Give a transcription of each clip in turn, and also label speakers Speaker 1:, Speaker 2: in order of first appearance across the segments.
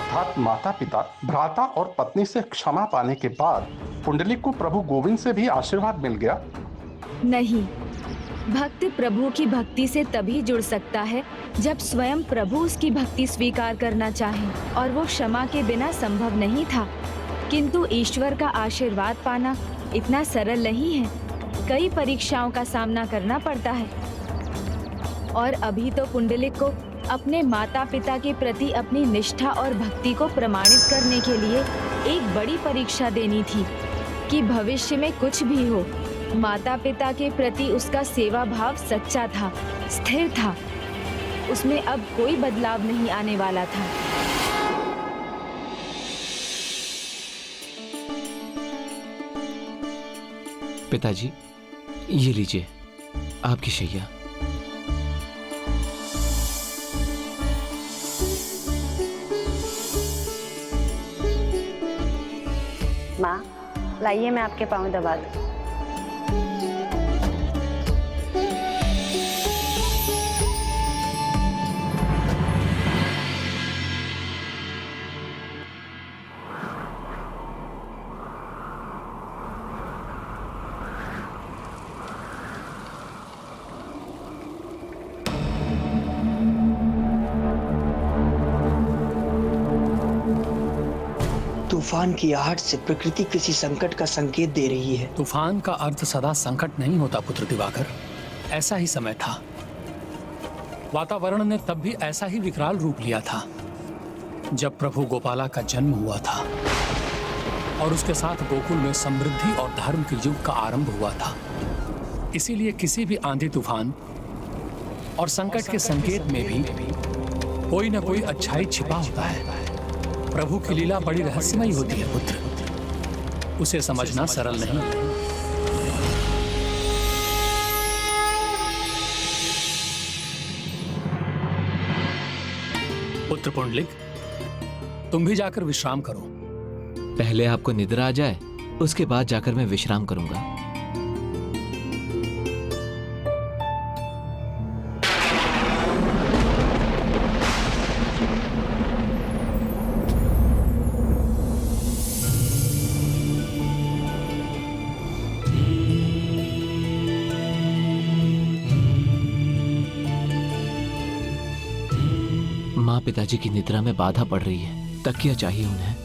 Speaker 1: अर्थात माता पिता, भ्राता और पत्नी से क्षमा पाने के बाद पुंडलिक को प्रभु गोविंद से भी आशीर्वाद मिल गया।
Speaker 2: नहीं, भक्त प्रभु की भक्ति से तभी जुड़ सकता है जब स्वयं प्रभु उसकी भक्ति स्वीकार करना चाहे, और वो क्षमा के बिना संभव नहीं था। किंतु ईश्वर का आशीर्वाद पाना इतना सरल नहीं है। कई परीक्षाओं का सामना करना पड़ता है, और अभी तो पुंडलिक को अपने माता पिता के प्रति अपनी निष्ठा और भक्ति को प्रमाणित करने के लिए एक बड़ी परीक्षा देनी थी कि भविष्य में कुछ भी हो, माता पिता के प्रति उसका सेवा भाव सच्चा था, स्थिर था। उसमें अब कोई बदलाव नहीं आने वाला था।
Speaker 3: पिताजी, ये लीजिए आपकी शैया।
Speaker 4: माँ, लाइए मैं आपके पाँव दबा दूं।
Speaker 5: तूफान की आहट से प्रकृति किसी संकट का संकेत दे रही है।
Speaker 6: तूफान का अर्थ सदा संकट नहीं होता पुत्र दिवाकर। ऐसा ही समय था। वातावरण ने तब भी ऐसा ही विकराल रूप लिया था जब प्रभु गोपाला का जन्म हुआ था, और उसके साथ गोकुल में समृद्धि और धर्म के युग का आरंभ हुआ था। इसीलिए किसी भी आंधी तूफान और संकट के संकेत में भी कोई न कोई अच्छाई छिपा होता है। प्रभु की लीला बड़ी रहस्यमयी होती है पुत्र, उसे समझना सरल नहीं। पुत्र पुंडलिक, तुम भी जाकर विश्राम करो।
Speaker 3: पहले आपको निद्रा आ जाए, उसके बाद जाकर मैं विश्राम करूंगा। माँ पिताजी की निद्रा में बाधा पड़ रही है, तकिया चाहिए उन्हें।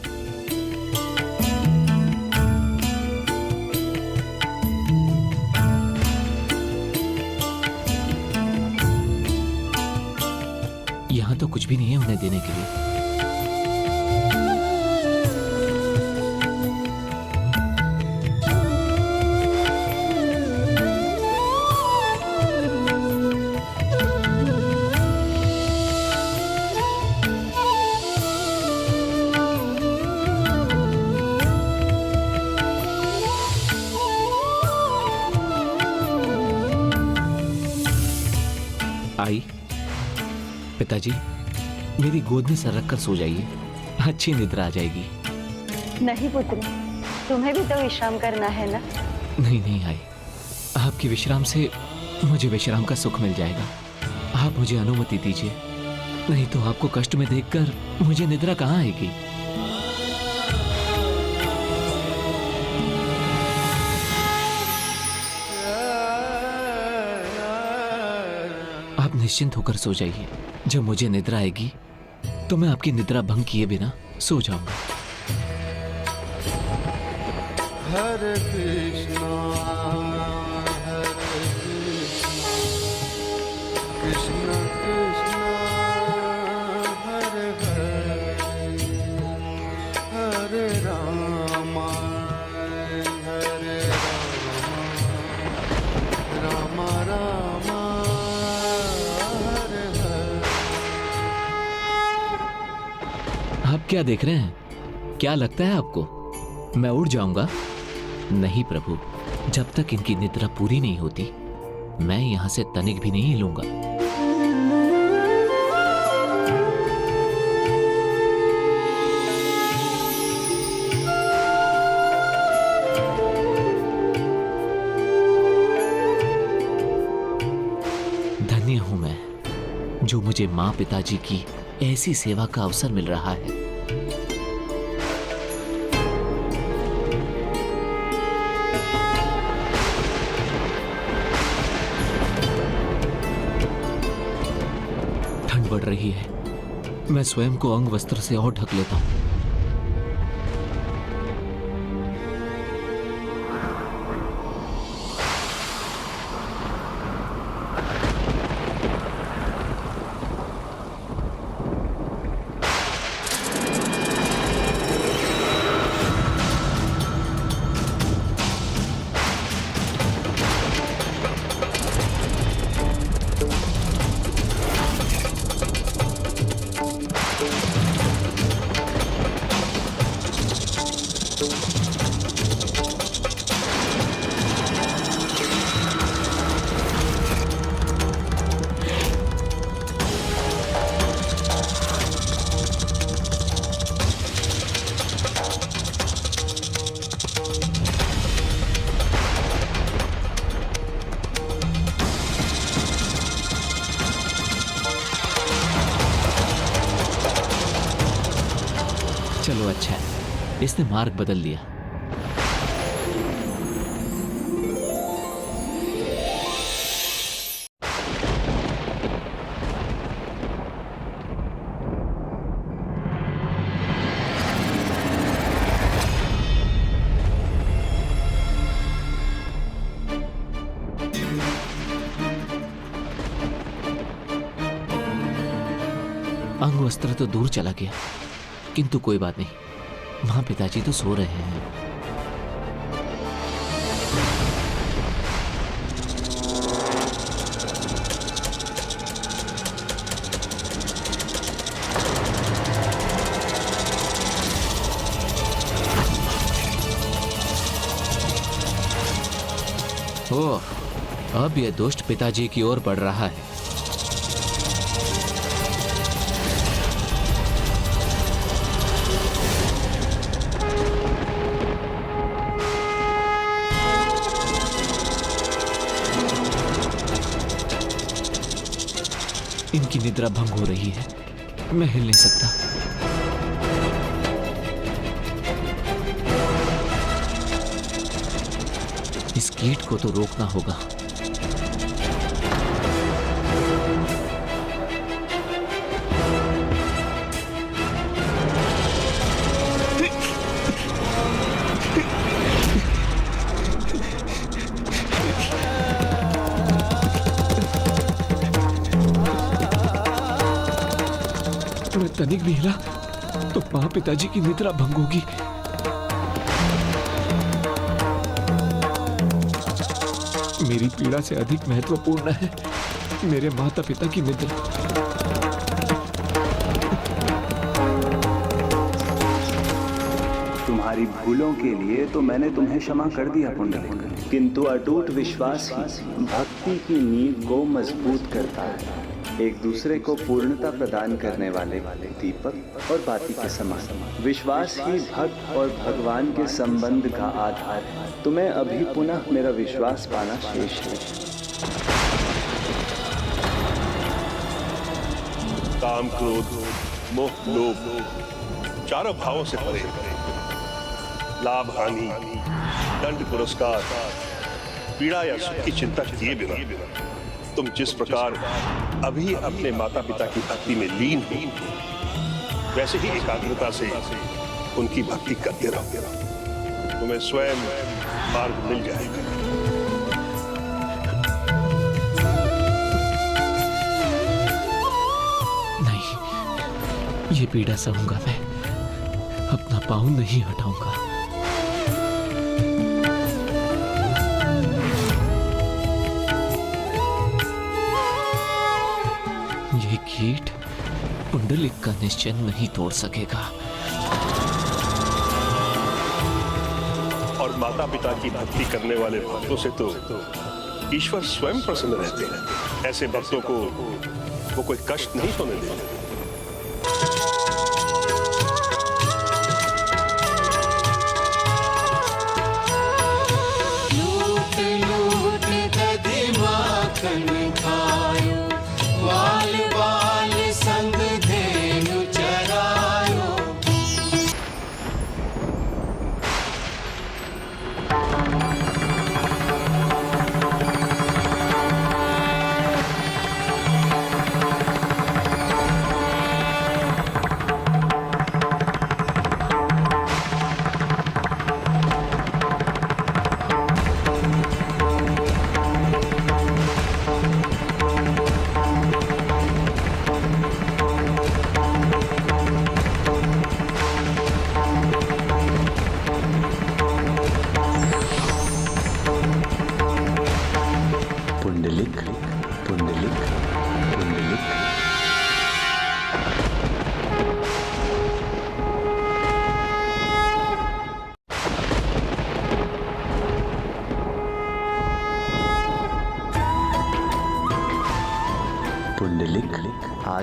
Speaker 3: यहाँ तो कुछ भी नहीं है उन्हें देने के लिए। आई, पिताजी मेरी गोद में सर रखकर सो जाइए, अच्छी निद्रा आ जाएगी।
Speaker 4: नहीं पुत्र, तुम्हें भी तो विश्राम करना है ना।
Speaker 3: नहीं नहीं आई, आपकी विश्राम से मुझे विश्राम का सुख मिल जाएगा। आप मुझे अनुमति दीजिए, नहीं तो आपको कष्ट में देखकर मुझे निद्रा कहाँ आएगी। आप निश्चिंत होकर सो जाइए। जब मुझे निद्रा आएगी तो मैं आपकी निद्रा भंग किए बिना सो जाऊंगा।
Speaker 7: हरे कृष्णा कृष्णा कृष्णा हरे हरे, हरे रामा हरे रामा, रामा रामा हरे हरे।
Speaker 3: आप क्या देख रहे हैं? क्या लगता है आपको मैं उड़ जाऊंगा? नहीं प्रभु, जब तक इनकी निद्रा पूरी नहीं होती मैं यहां से तनिक भी नहीं हिलूंगा। धन्य हूं मैं जो मुझे मां पिताजी की ऐसी सेवा का अवसर मिल रहा है। बढ़ रही है। मैं स्वयं को अंग वस्त्र से और ढक लेता हूं। चलो अच्छा है, इसने मार्ग बदल लिया। अंग वस्त्र तो दूर चला गया, किंतु कोई बात नहीं, वहां पिताजी तो सो रहे हैं। ओह, अब यह दुष्ट पिताजी की ओर बढ़ रहा है। इनकी निद्रा भंग हो रही है, मैं हिल नहीं सकता। इस कीट को तो रोकना होगा। मैं तनिक भी हिला तो मां पिताजी की निद्रा भंग होगी। मेरी पीड़ा से अधिक महत्वपूर्ण है मेरे माता पिता की निद्रा।
Speaker 8: तुम्हारी भूलों के लिए तो मैंने तुम्हें क्षमा कर दिया पुंडलिक, किंतु अटूट विश्वास ही भक्ति की नींव को मजबूत करता है। एक दूसरे को पूर्णता प्रदान करने वाले दीपक और बाती के समान विश्वास ही भक्त और भगवान के संबंध का आधार है। तुम्हें अभी पुनः मेरा विश्वास पाना शेष है।
Speaker 9: काम, क्रोध, मोह, लोभ चारों भावों से परे, लाभ, हानि, दंड, पुरस्कार, पीड़ा या सुख की चिंता किए बिना तुम जिस प्रकार अभी अपने माता पिता की भक्ति में लीन हो, वैसे ही एकाग्रता से उनकी भक्ति करते रहो। तुम्हें स्वयं मार्ग मिल जाएगा।
Speaker 3: नहीं, ये पीड़ा सहूंगा मैं, अपना पाँव नहीं हटाऊंगा। ये कीट पुंडलिक का निश्चय नहीं तोड़ सकेगा।
Speaker 9: और माता पिता की भक्ति करने वाले भक्तों से तो ईश्वर स्वयं प्रसन्न रहते हैं। ऐसे भक्तों को वो कोई कष्ट नहीं होने देते।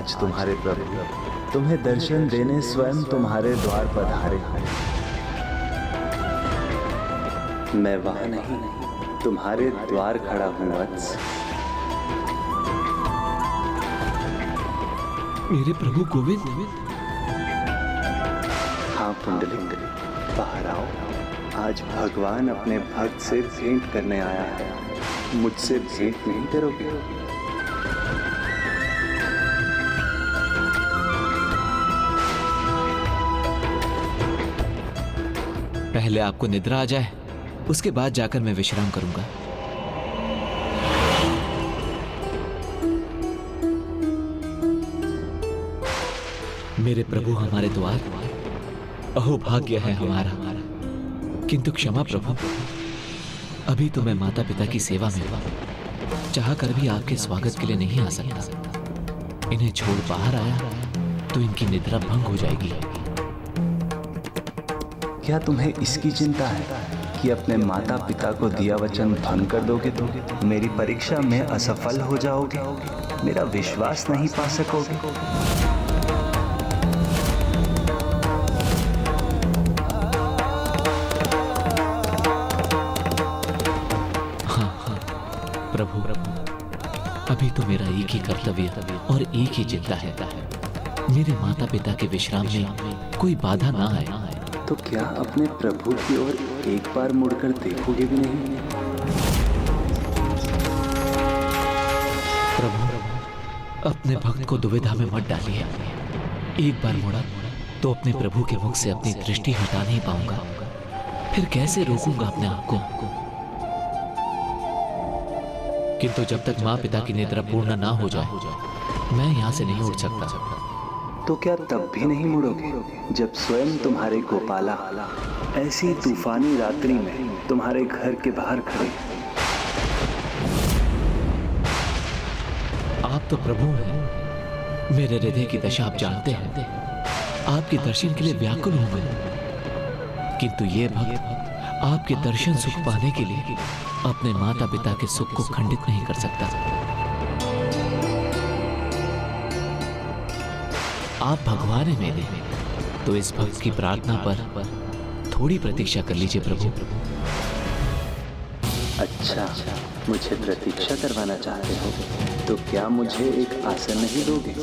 Speaker 8: आज तुम्हारे प्रभु तुम्हें दर्शन देने स्वयं तुम्हारे द्वार पधारे हैं। मैं वहां नहीं, तुम्हारे द्वार खड़ा हूं वत्स।
Speaker 3: मेरे प्रभु गोविंद।
Speaker 8: हाँ पुंडलिक, बाहर आओ। आज भगवान अपने भक्त से भेंट करने आया है। मुझसे भेंट नहीं करोगे?
Speaker 3: पहले आपको निद्रा आ जाए, उसके बाद जाकर मैं विश्राम करूंगा। मेरे प्रभु हमारे द्वार, अहो भाग्य है हमारा। किंतु क्षमा प्रभु, अभी तो मैं माता पिता की सेवा में हूं, चाह कर भी आपके स्वागत के लिए नहीं आ सकता। इन्हें छोड़ बाहर आया तो इनकी निद्रा भंग हो जाएगी।
Speaker 8: क्या तुम्हें इसकी चिंता है कि अपने माता पिता को दिया वचन भंग कर दोगे तो मेरी परीक्षा में असफल हो जाओगे, मेरा विश्वास नहीं पा सकोगे?
Speaker 3: हाँ प्रभु, अभी तो मेरा एक ही कर्तव्य और एक ही चिंता है, मेरे माता पिता के विश्राम में कोई बाधा ना आए।
Speaker 8: तो क्या अपने प्रभु की ओर एक बार मुड़कर देखोगे भी नहीं?
Speaker 3: प्रभु, अपने भक्त को दुविधा में मत डालिए। एक बार मुड़ा तो अपने प्रभु के मुख से अपनी दृष्टि हटा नहीं पाऊंगा, फिर कैसे रोकूंगा अपने आप को? किंतु जब तक माँ पिता की निद्रा पूर्ण ना हो जाए, मैं यहाँ से नहीं उठ सकता।
Speaker 8: तो क्या तब भी नहीं मुड़ोगे जब स्वयं तुम्हारे गोपाला ऐसी तूफानी रात्रि में तुम्हारे घर के बाहर खड़े?
Speaker 3: आप तो प्रभु हैं, मेरे हृदय की दशा आप जानते हैं। आपके दर्शन के लिए व्याकुल हूं मैं, किंतु ये भक्त आपके दर्शन सुख पाने के लिए अपने माता पिता के सुख को खंडित नहीं कर सकता। आप भगवान हैं मेरे, तो इस भक्त की प्रार्थना पर थोड़ी प्रतीक्षा कर लीजिए प्रभु।
Speaker 8: अच्छा, मुझे प्रतीक्षा करवाना चाहते हो तो क्या मुझे एक आसन नहीं दोगे?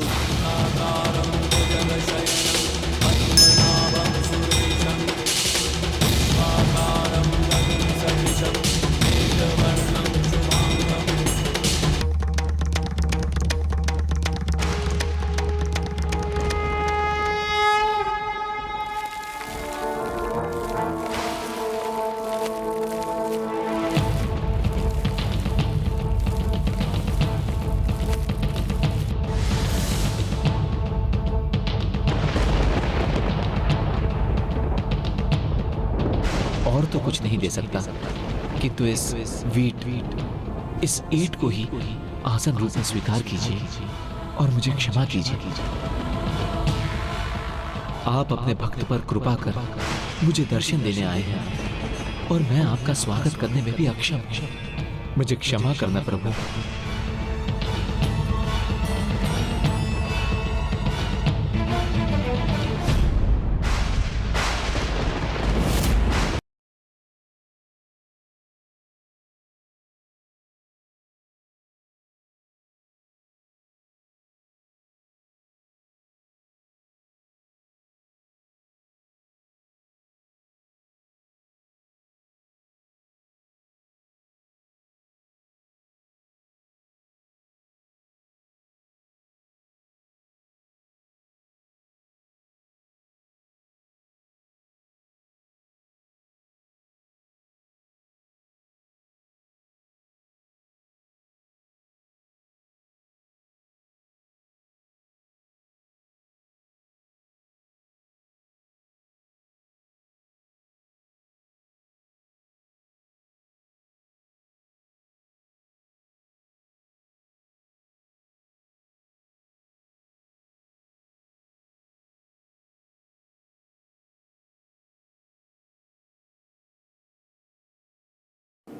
Speaker 3: और तो कुछ नहीं दे सकता, किंतु इस इस ईंट को ही आसन रूप में स्वीकार कीजिए और मुझे क्षमा कीजिए। आप अपने भक्त पर कृपा कर मुझे दर्शन देने आए हैं और मैं आपका स्वागत करने में भी अक्षम हूं। मुझे क्षमा करना प्रभु।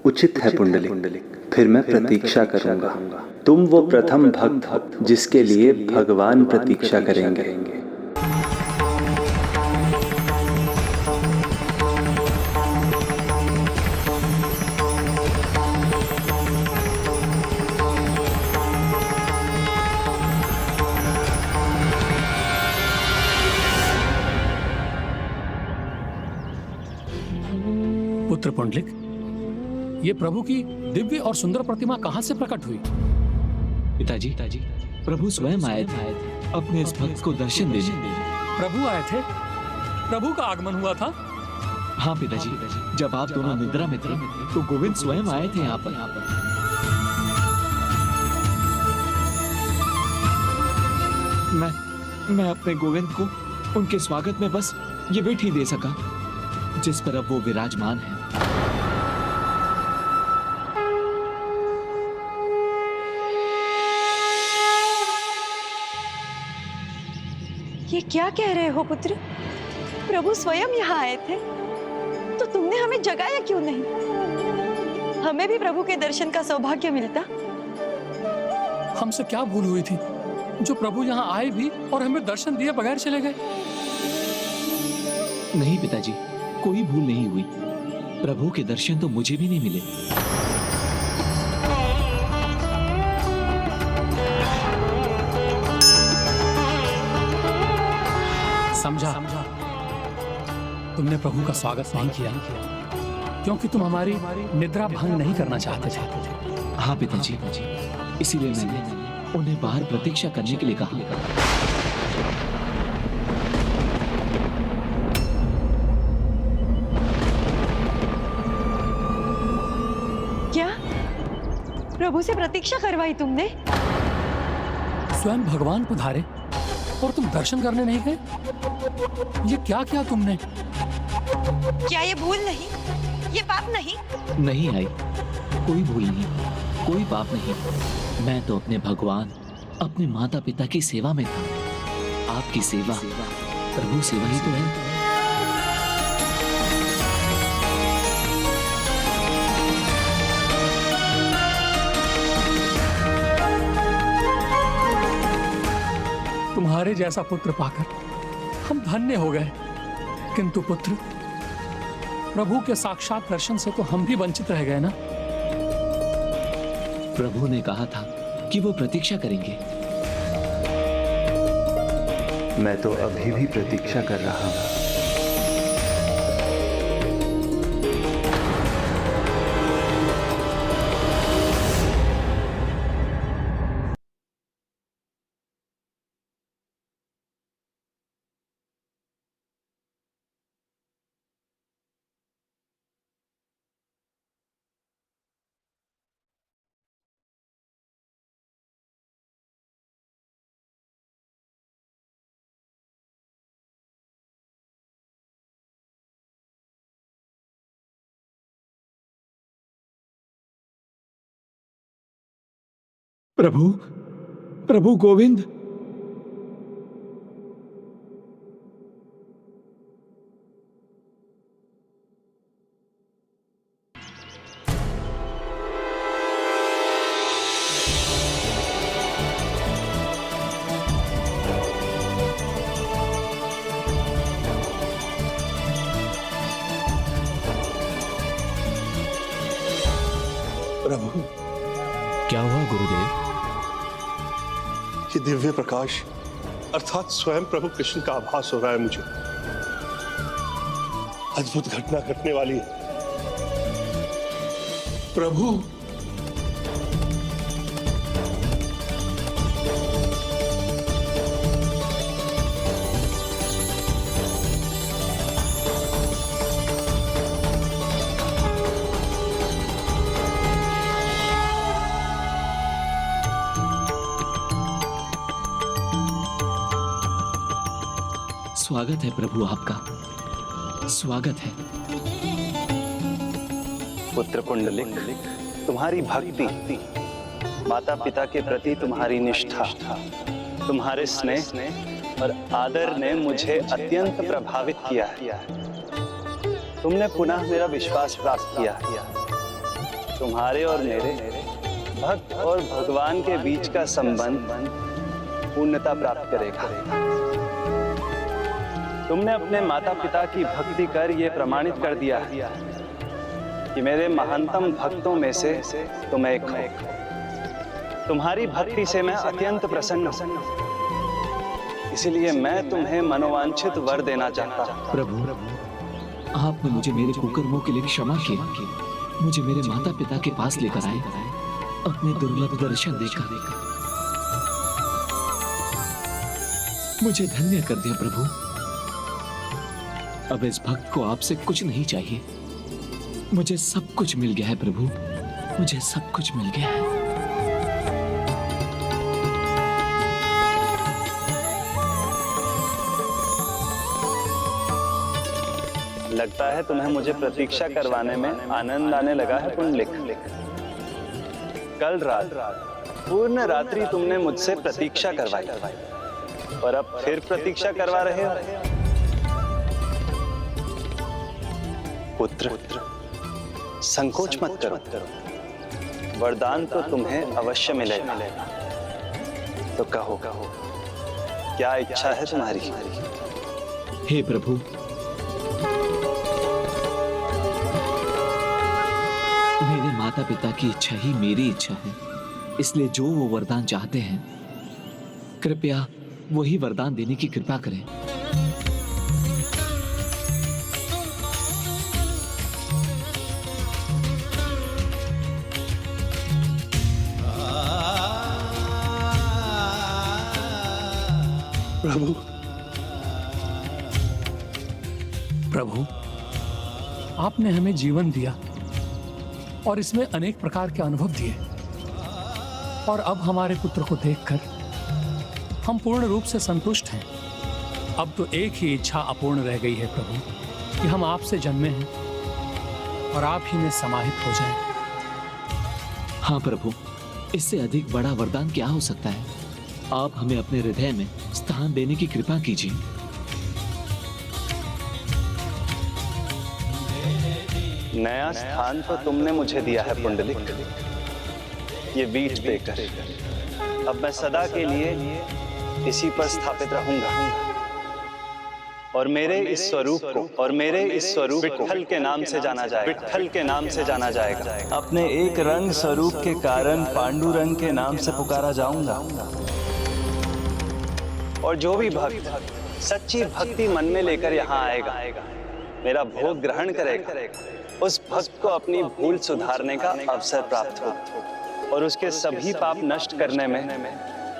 Speaker 8: उचित है पुंडलिक, फिर मैं प्रतीक्षा करूंगा। तुम वो प्रथम भक्त हो जिसके लिए भगवान प्रतीक्षा करेंगे।
Speaker 6: पुत्र पुंडलिक, ये प्रभु की दिव्य और सुंदर प्रतिमा कहां से प्रकट हुई?
Speaker 3: पिताजी, प्रभु स्वयं आए थे अपने इस भक्त को दर्शन देने।
Speaker 6: प्रभु आए थे? प्रभु का आगमन हुआ था?
Speaker 3: हाँ पिताजी, जब आप दोनों निद्रा में थे तो गोविंद स्वयं आए थे यहाँ पर। मैं अपने गोविंद को उनके स्वागत में बस ये भेंट ही दे सका जिस पर अब वो विराजमान है।
Speaker 4: ये क्या कह रहे हो पुत्र? प्रभु स्वयं यहाँ आए थे तो तुमने हमें जगाया क्यों नहीं? हमें भी प्रभु के दर्शन का सौभाग्य मिलता।
Speaker 6: हमसे क्या भूल हुई थी जो प्रभु यहाँ आए भी और हमें दर्शन दिए बगैर चले गए?
Speaker 3: नहीं पिताजी, कोई भूल नहीं हुई। प्रभु के दर्शन तो मुझे भी नहीं मिले।
Speaker 6: समझा, तुमने प्रभु का स्वागत नहीं किया क्योंकि तुम हमारी निद्रा भंग नहीं करना चाहते थे।
Speaker 3: हाँ पिताजी, इसीलिए मैंने उन्हें बाहर प्रतीक्षा करने के लिए कहा।
Speaker 4: क्या प्रभु से प्रतीक्षा करवाई तुमने?
Speaker 6: स्वयं भगवान पधारे और तुम दर्शन करने नहीं गए? ये क्या किया तुमने?
Speaker 4: क्या ये भूल नहीं? ये पाप नहीं?
Speaker 3: नहीं आई, कोई भूल नहीं, कोई पाप नहीं। मैं तो अपने भगवान, अपने माता पिता की सेवा में था। आपकी सेवा प्रभु सेवा ही तो है।
Speaker 6: तुम्हारे जैसा पुत्र पाकर हम धन्य हो गए, किंतु पुत्र, प्रभु के साक्षात दर्शन से तो हम भी वंचित रह गए ना।
Speaker 3: प्रभु ने कहा था कि वो प्रतीक्षा करेंगे।
Speaker 8: मैं तो अभी भी प्रतीक्षा कर रहा हूं।
Speaker 3: प्रभु गोविंद,
Speaker 9: प्रभु,
Speaker 3: क्या हुआ गुरुदेव?
Speaker 9: ये दिव्य प्रकाश अर्थात स्वयं प्रभु कृष्ण का आभास हो रहा है मुझे। अद्भुत घटना घटने वाली है। प्रभु,
Speaker 3: स्वागत है प्रभु, आपका स्वागत है।
Speaker 8: पुत्र पुंडलिक, तुम्हारी भक्ति, माता पिता के प्रति तुम्हारी निष्ठा, तुम्हारे स्नेह और आदर ने मुझे अत्यंत प्रभावित किया है। तुमने पुनः मेरा विश्वास प्राप्त किया। तुम्हारे और मेरे भक्त और भगवान के बीच का संबंध पूर्णता प्राप्त करेगा। तुमने अपने माता पिता की भक्ति कर यह प्रमाणित कर दिया है कि मेरे महानतम भक्तों में से तुम एक हो। तुम्हारी भक्ति से मैं अत्यंत प्रसन्न हूं। इसलिए मैं तुम्हें मनोवांछित वर देना चाहता हूं।
Speaker 3: प्रभु, आपने मुझे मेरे कुकर्मों के लिए क्षमा किया, मुझे मेरे माता पिता के पास लेकर आए, अपने दुर्लभ दर्शन देकर मुझे धन्य कर दिया। प्रभु, अब इस भक्त को आपसे कुछ नहीं चाहिए, मुझे सब कुछ मिल गया है। प्रभु, मुझे सब कुछ मिल गया है।
Speaker 8: लगता है तुम्हें मुझे प्रतीक्षा करवाने में आनंद आने लगा है पुंडलिक। कल रात पूर्ण रात्रि तुमने मुझसे प्रतीक्षा करवाई और अब फिर प्रतीक्षा करवा रहे हो। पुत्र, संकोच मत करो, वरदान तो तुम्हें अवश्य मिलेगा। तो कहो, क्या इच्छा है तुम्हारी?
Speaker 3: हे प्रभु, मेरे माता पिता की इच्छा ही मेरी इच्छा है, इसलिए जो वो वरदान चाहते हैं कृपया वही वरदान देने की कृपा करें।
Speaker 6: प्रभु, आपने हमें जीवन दिया और इसमें अनेक प्रकार के अनुभव दिए, और अब हमारे पुत्र को देखकर हम पूर्ण रूप से संतुष्ट हैं। अब तो एक ही इच्छा अपूर्ण रह गई है प्रभु, कि हम आपसे जन्मे हैं और आप ही में समाहित हो जाएं।
Speaker 3: हाँ प्रभु, इससे अधिक बड़ा वरदान क्या हो सकता है? आप हमें अपने हृदय में स्थान देने की कृपा कीजिए।
Speaker 8: नया स्थान तो तुमने मुझे दिया है पुंडलिक, ये बीज देकर। अब मैं सदा के लिए इसी पर स्थापित रहूंगा और मेरे इस स्वरूप विट्ठल के नाम से जाना जाएगा। अपने एक रंग स्वरूप के कारण पांडुरंग के नाम से पुकारा जाऊंगा, और जो भी भक्त सच्ची भक्ति मन में लेकर यहाँ आएगा, मेरा भोग ग्रहण करेगा, उस भक्त को अपनी भूल सुधारने का अवसर प्राप्त हो और उसके सभी पाप नष्ट करने में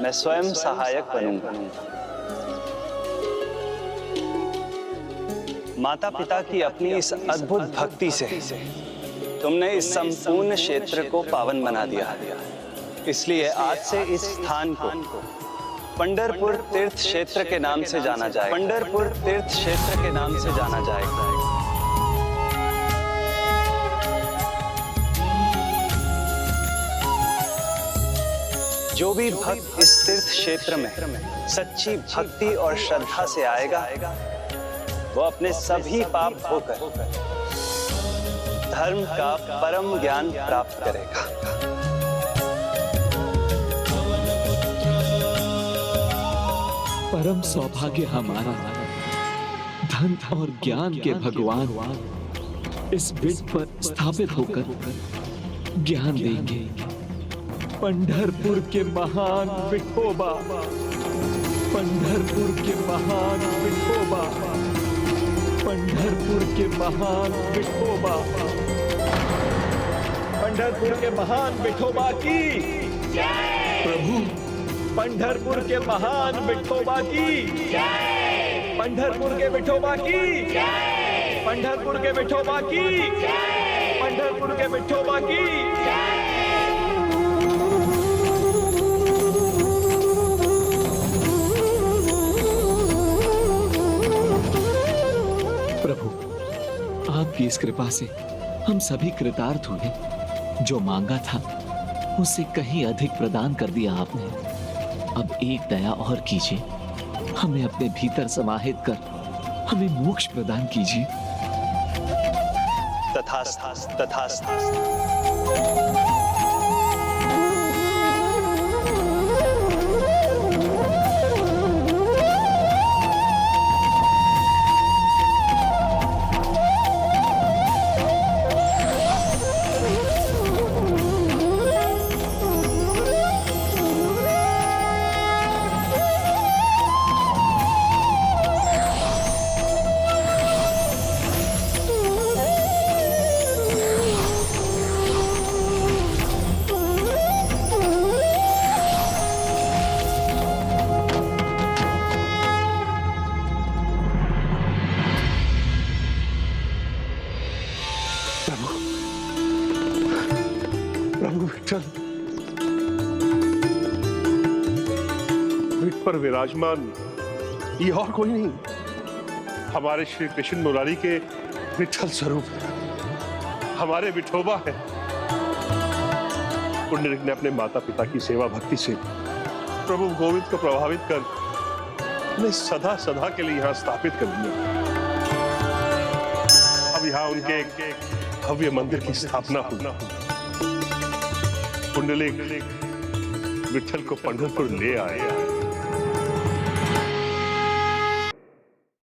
Speaker 8: मैं स्वयं सहायक बनूंगा। माता पिता की अपनी इस अद्भुत भक्ति से तुमने इस संपूर्ण क्षेत्र को पावन बना दिया। इसलिए आज से इस स्थान को पंढरपुर तीर्थ क्षेत्र के नाम से जाना जाएगा। जो भी भक्त इस तीर्थ क्षेत्र में सच्ची भक्ति और श्रद्धा से आएगा, वो अपने सभी पाप धोकर धर्म का परम ज्ञान प्राप्त करेगा।
Speaker 3: परम सौभाग्य हमारा, धन और ज्ञान के भगवान इस बीज पर स्थापित होकर ज्ञान देंगे। पंढरपुर के महान विठोबा, पंढरपुर के महान विठोबा, पंढरपुर के महान विठोबा, पंढरपुर के महान विठोबा की जय। प्रभु, पंढरपुर के महान विठोबा की जय। पंढरपुर के विठोबा की जय। पंढरपुर के विठोबा की जय। पंढरपुर के विठोबा की जय। प्रभु, आपकी इस कृपा से हम सभी कृतार्थ हुए। जो मांगा था उससे कहीं अधिक प्रदान कर दिया आपने। अब एक दया और कीजिए, हमें अपने भीतर समाहित कर हमें मोक्ष प्रदान कीजिए।
Speaker 8: तथास्तु, तथास्तु।
Speaker 9: प्रभु विठल पीठ पर विराजमान ये और कोई नहीं, हमारे श्री कृष्ण मुरारी के विठल स्वरूप हमारे विठोबा है। पुंडरीक ने अपने माता पिता की सेवा भक्ति से प्रभु गोविंद को प्रभावित कर उन्हें सदा सदा के लिए यहाँ स्थापित कर दिया। अब यहाँ उनके एक भव्य मंदिर की स्थापना हुई। पुंडलीक विठल को पंढरपुर ले आए।